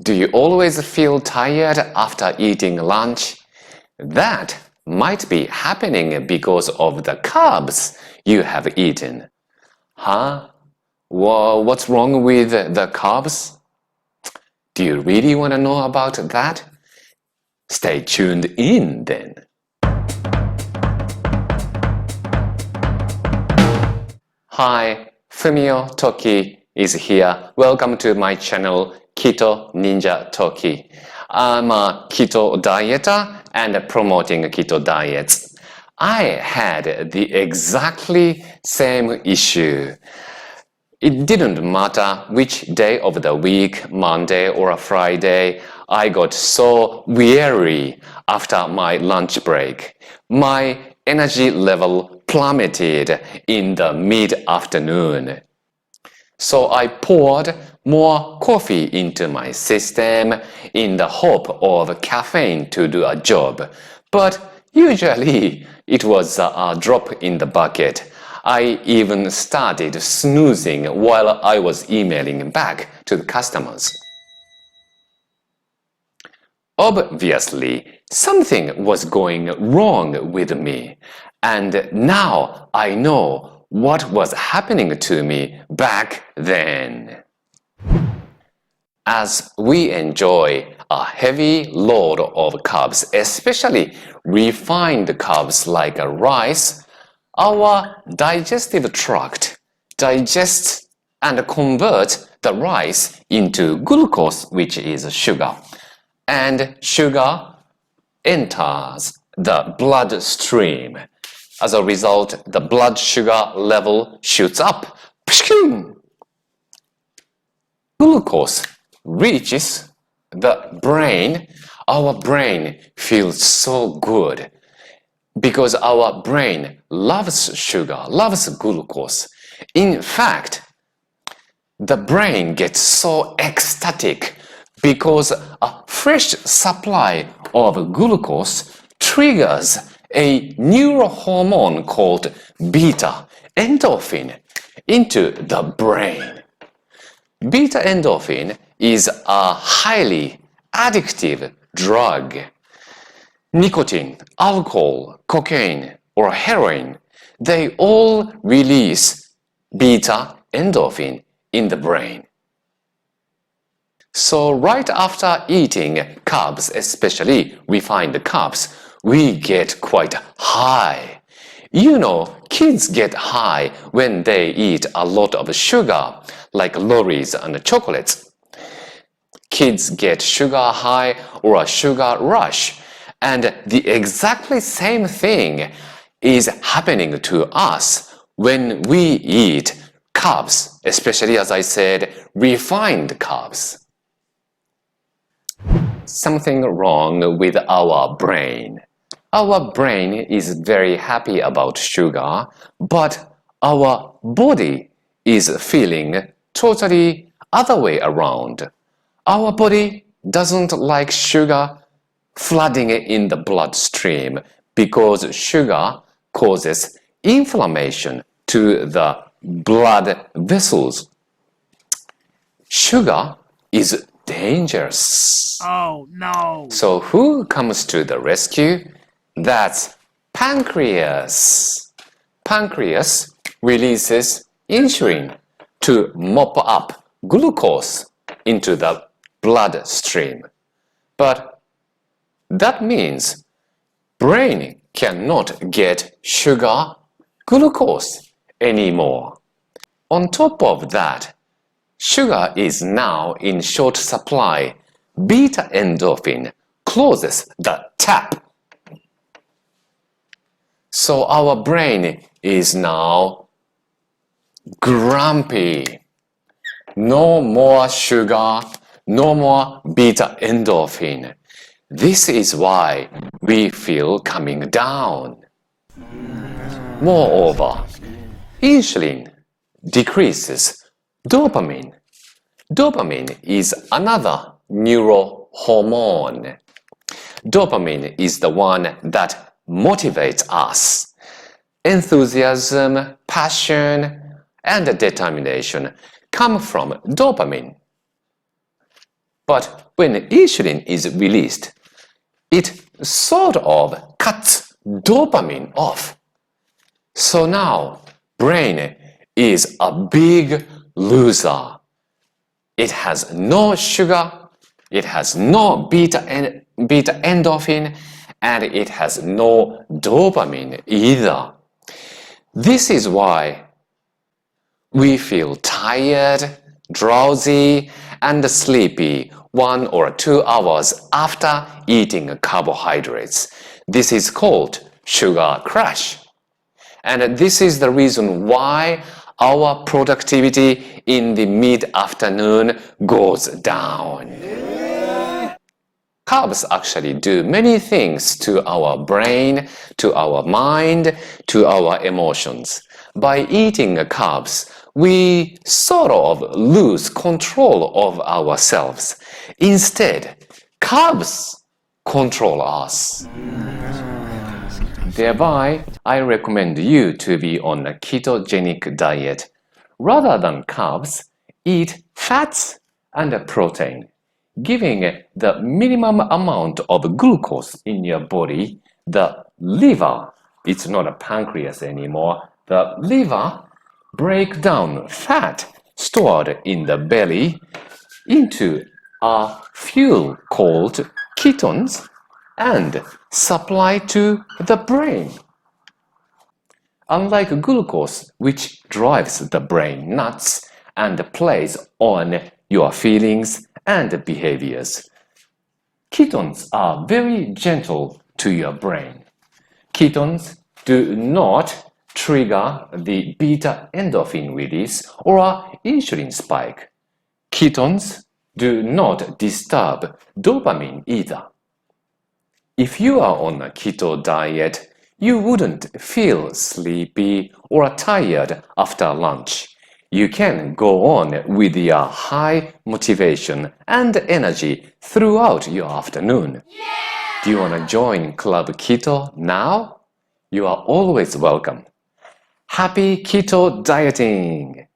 Do you always feel tired after eating lunch? That might be happening because of the carbs you have eaten. Huh? Well, what's wrong with the carbs? Do you really want to know about that? Stay tuned in then. Hi, Fumio Toki is here. Welcome to my channel, Keto Ninja Toki. I'm a keto dieter and promoting keto diets. I had the exactly same issue. It didn't matter which day of the week, Monday or a Friday, I got so weary after my lunch break. My energy level plummeted in the mid-afternoon. So I poured more coffee into my system in the hope of caffeine to do a job. But usually it was a drop in the bucket. I even started snoozing while I was emailing back to the customers. Obviously, something was going wrong with me, and now I know what was happening to me back then. As we enjoy a heavy load of carbs, especially refined carbs like rice, our digestive tract digests and converts the rice into glucose, which is sugar. And sugar enters the bloodstream. As a result, the blood sugar level shoots up. Glucose reaches the brain. Our brain feels so good because our brain loves sugar, loves glucose. In fact, the brain gets so ecstatic because a fresh supply of glucose triggers a neurohormone called beta endorphin into the brain. Beta endorphin is a highly addictive drug. Nicotine, alcohol, cocaine, or heroin, they all release beta endorphin in the brain. So right after eating carbs, especially refined carbs, we get quite high. You know, kids get high when they eat a lot of sugar, like lollies and chocolates. Kids get sugar high or a sugar rush, and the exactly same thing is happening to us when we eat carbs, especially, as I said, refined carbs. Something wrong with our brain. Our brain is very happy about sugar, but our body is feeling totally other way around. Our body doesn't like sugar flooding in the bloodstream because sugar causes inflammation to the blood vessels. Sugar is dangerous. Oh no! So who comes to the rescue? That's pancreas. Pancreas releases insulin to mop up glucose into the bloodstream. But that means brain cannot get sugar, glucose anymore. On top of that, sugar is now in short supply. Beta endorphin closes the tap. So our brain is now grumpy. No more sugar, no more beta endorphin. This is why we feel coming down. Moreover, insulin decreases dopamine. Dopamine is another neurohormone. Dopamine is the one that motivates us. Enthusiasm, passion, and determination come from dopamine. But when insulin is released, it sort of cuts dopamine off. So now, brain is a big loser. It has no sugar, it has no beta endorphin, and it has no dopamine either. This is why we feel tired, drowsy, and sleepy 1 or 2 hours after eating carbohydrates. This is called sugar crash. And this is the reason why our productivity in the mid-afternoon goes down. Carbs actually do many things to our brain, to our mind, to our emotions. By eating carbs, we sort of lose control of ourselves. Instead, carbs control us. Thereby, I recommend you to be on a ketogenic diet. Rather than carbs, eat fats and protein, giving the minimum amount of glucose in your body. The liver, it's not a pancreas anymore, the liver break down fat stored in the belly into a fuel called ketones and supply to the brain. Unlike glucose, which drives the brain nuts and plays on your feelings and behaviors, ketones are very gentle to your brain. Ketones do not trigger the beta endorphin release or insulin spike. Ketones do not disturb dopamine either. If you are on a keto diet, you wouldn't feel sleepy or tired after lunch. You can go on with your high motivation and energy throughout your afternoon. Yeah! Do you want to join Club Keto now? You are always welcome. Happy keto dieting!